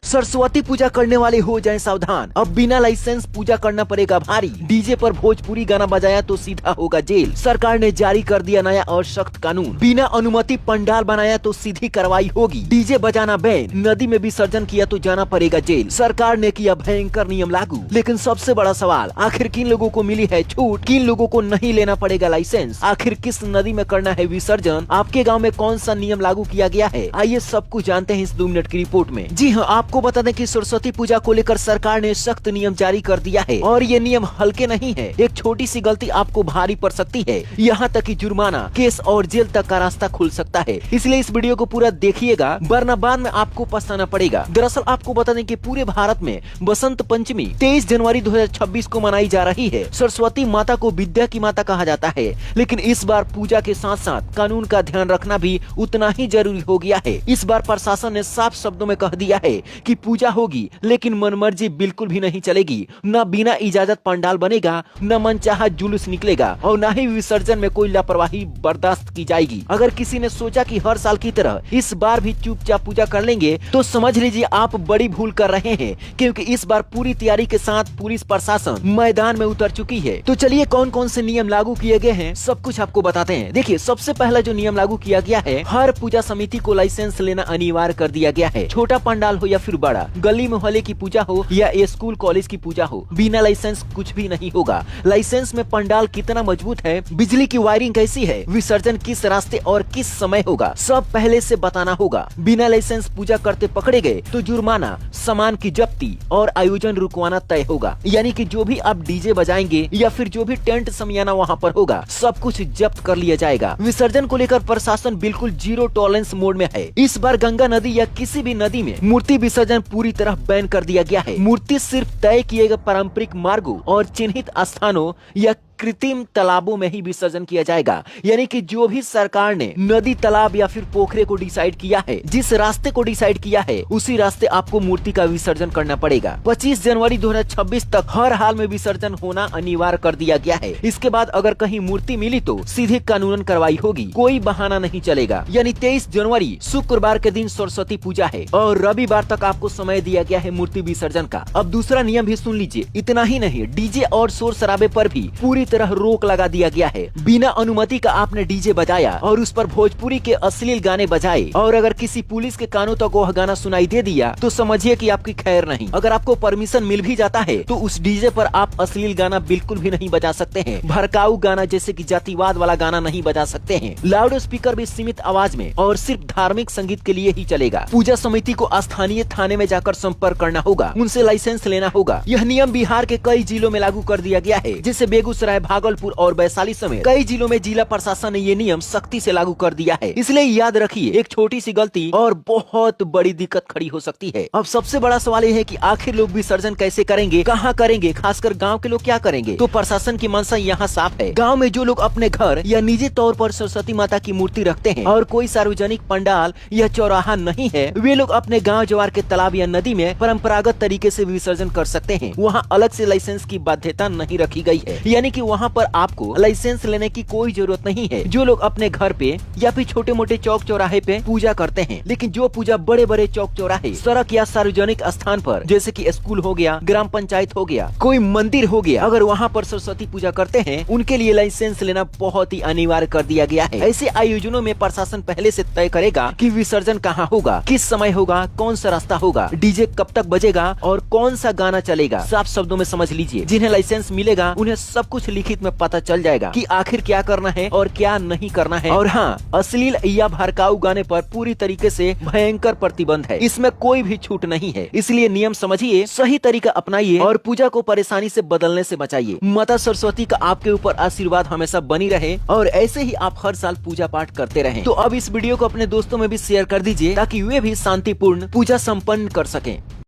सरस्वती पूजा करने वाले हो जाएं सावधान, अब बिना लाइसेंस पूजा करना पड़ेगा भारी। डीजे पर भोजपुरी गाना बजाया तो सीधा होगा जेल। सरकार ने जारी कर दिया नया और सख्त कानून, बिना अनुमति पंडाल बनाया तो सीधी कार्रवाई होगी। डीजे बजाना बैन, नदी में विसर्जन किया तो जाना पड़ेगा जेल। सरकार ने किया भयंकर नियम लागू। लेकिन सबसे बड़ा सवाल, आखिर किन लोगों को मिली है छूट, किन लोगों को नहीं लेना पड़ेगा लाइसेंस, आखिर किस नदी में करना है विसर्जन, आपके गाँव में कौन सा नियम लागू किया गया है, आइए सब कुछ जानते हैं इस 2 मिनट की रिपोर्ट में। जी हाँ, आपको बता दें कि सरस्वती पूजा को लेकर सरकार ने सख्त नियम जारी कर दिया है और ये नियम हल्के नहीं है। एक छोटी सी गलती आपको भारी पड़ सकती है, यहाँ तक कि जुर्माना, केस और जेल तक का रास्ता खुल सकता है। इसलिए इस वीडियो को पूरा देखिएगा, वरना बाद में आपको पछताना पड़ेगा। दरअसल आपको बता दें कि पूरे भारत में बसंत पंचमी 23 जनवरी 2026 को मनाई जा रही है। सरस्वती माता को विद्या की माता कहा जाता है, लेकिन इस बार पूजा के साथ साथ कानून का ध्यान रखना भी उतना ही जरूरी हो गया है। इस बार प्रशासन ने साफ शब्दों में कह दिया है कि पूजा होगी, लेकिन मनमर्जी बिल्कुल भी नहीं चलेगी। न बिना इजाजत पंडाल बनेगा, न मनचाहा जुलूस निकलेगा और न ही विसर्जन में कोई लापरवाही बर्दाश्त की जाएगी। अगर किसी ने सोचा कि हर साल की तरह इस बार भी चुपचाप पूजा कर लेंगे तो समझ लीजिए आप बड़ी भूल कर रहे हैं, क्योंकि इस बार पूरी तैयारी के साथ पुलिस प्रशासन मैदान में उतर चुकी है। तो चलिए कौन कौन से नियम लागू किए गए हैं सब कुछ आपको बताते हैं। देखिए, सबसे पहला जो नियम लागू किया गया है, हर पूजा समिति को लाइसेंस लेना अनिवार्य कर दिया गया है। छोटा पंडाल हो या फिर बड़ा, गली मोहल्ले की पूजा हो या स्कूल कॉलेज की पूजा हो, बिना लाइसेंस कुछ भी नहीं होगा। लाइसेंस में पंडाल कितना मजबूत है, बिजली की वायरिंग कैसी है, विसर्जन किस रास्ते और किस समय होगा, सब पहले से बताना होगा। बिना लाइसेंस पूजा करते पकड़े गए तो जुर्माना, सामान की जब्ती और आयोजन रुकवाना तय होगा। यानी कि जो भी आप डीजे बजाएंगे या फिर जो भी टेंट समियाना वहाँ पर होगा, सब कुछ जब्त कर लिया जाएगा। विसर्जन को लेकर प्रशासन बिल्कुल जीरो टॉलरेंस मोड में है। इस बार गंगा नदी या किसी भी नदी में मूर्ति विसर्जन पूरी तरह बैन कर दिया गया है। मूर्ति सिर्फ तय किए गए पारंपरिक मार्गों और चिन्हित स्थानों या कृत्रिम तालाबों में ही विसर्जन किया जाएगा। यानी कि जो भी सरकार ने नदी, तालाब या फिर पोखरे को डिसाइड किया है, जिस रास्ते को डिसाइड किया है, उसी रास्ते आपको मूर्ति का विसर्जन करना पड़ेगा। 25 जनवरी 2026 तक हर हाल में विसर्जन होना अनिवार्य कर दिया गया है। इसके बाद अगर कहीं मूर्ति मिली तो सीधे कानूनन कार्रवाई होगी, कोई बहाना नहीं चलेगा। यानी 23 जनवरी शुक्रवार के दिन सरस्वती पूजा है और रविवार तक आपको समय दिया गया है मूर्ति विसर्जन का। अब दूसरा नियम भी सुन लीजिए। इतना ही नहीं, डीजे और शोर शराबे पर भी पूरी तरह रोक लगा दिया गया है। बिना अनुमति का आपने डीजे बजाया और उस पर भोजपुरी के अश्लील गाने बजाए और अगर किसी पुलिस के कानों तक वह गाना सुनाई दे दिया तो समझिए कि आपकी खैर नहीं। अगर आपको परमिशन मिल भी जाता है तो उस डीजे पर आप अश्लील गाना बिल्कुल भी नहीं बजा सकते हैं। भड़काऊ गाना जैसे कि जातिवाद वाला गाना नहीं बजा सकते हैं। लाउड स्पीकर भी सीमित आवाज में और सिर्फ धार्मिक संगीत के लिए ही चलेगा। पूजा समिति को स्थानीय थाने में जाकर संपर्क करना होगा, उनसे लाइसेंस लेना होगा। यह नियम बिहार के कई जिलों में लागू कर दिया गया है, जैसे बेगूसराय, भागलपुर और वैशाली समेत कई जिलों में जिला प्रशासन ने ये नियम सख्ती से लागू कर दिया है। इसलिए याद रखिए, एक छोटी सी गलती और बहुत बड़ी दिक्कत खड़ी हो सकती है। अब सबसे बड़ा सवाल ये है कि आखिर लोग विसर्जन कैसे करेंगे, कहाँ करेंगे, खासकर गांव के लोग क्या करेंगे। तो प्रशासन की मंशा यहाँ साफ है। गाँव में जो लोग अपने घर या निजी तौर पर सरस्वती माता की मूर्ति रखते हैं और कोई सार्वजनिक पंडाल या चौराहा नहीं है, वे लोग अपने गाँव जवार के तालाब या नदी में परम्परागत तरीके से विसर्जन कर सकते हैं। वहाँ अलग से लाइसेंस की बाध्यता नहीं रखी गई है, यानी कि वहाँ पर आपको लाइसेंस लेने की कोई जरूरत नहीं है। जो लोग अपने घर पे या फिर छोटे मोटे चौक चौराहे पे पूजा करते हैं, लेकिन जो पूजा बड़े बड़े चौक चौराहे, सड़क या सार्वजनिक स्थान पर, जैसे कि स्कूल हो गया, ग्राम पंचायत हो गया, कोई मंदिर हो गया, अगर वहाँ पर सरस्वती पूजा करते हैं, उनके लिए लाइसेंस लेना बहुत ही अनिवार्य कर दिया गया है। ऐसे आयोजनों में प्रशासन पहले से तय करेगा कि विसर्जन कहाँ होगा, किस समय होगा, कौन सा रास्ता होगा, डीजे कब तक बजेगा और कौन सा गाना चलेगा। साफ शब्दों में समझ लीजिए, जिन्हें लाइसेंस मिलेगा उन्हें सब कुछ लिखित में पता चल जाएगा कि आखिर क्या करना है और क्या नहीं करना है। और हाँ, अश्लील या भड़काऊ गाने पर पूरी तरीके से भयंकर प्रतिबंध है, इसमें कोई भी छूट नहीं है। इसलिए नियम समझिए, सही तरीका अपनाइए और पूजा को परेशानी से बदलने से बचाइए। माता सरस्वती का आपके ऊपर आशीर्वाद हमेशा बनी रहे और ऐसे ही आप हर साल पूजा पाठ करते रहें। तो अब इस वीडियो को अपने दोस्तों में भी शेयर कर दीजिए ताकि वे भी शांतिपूर्ण पूजा संपन्न कर सकें।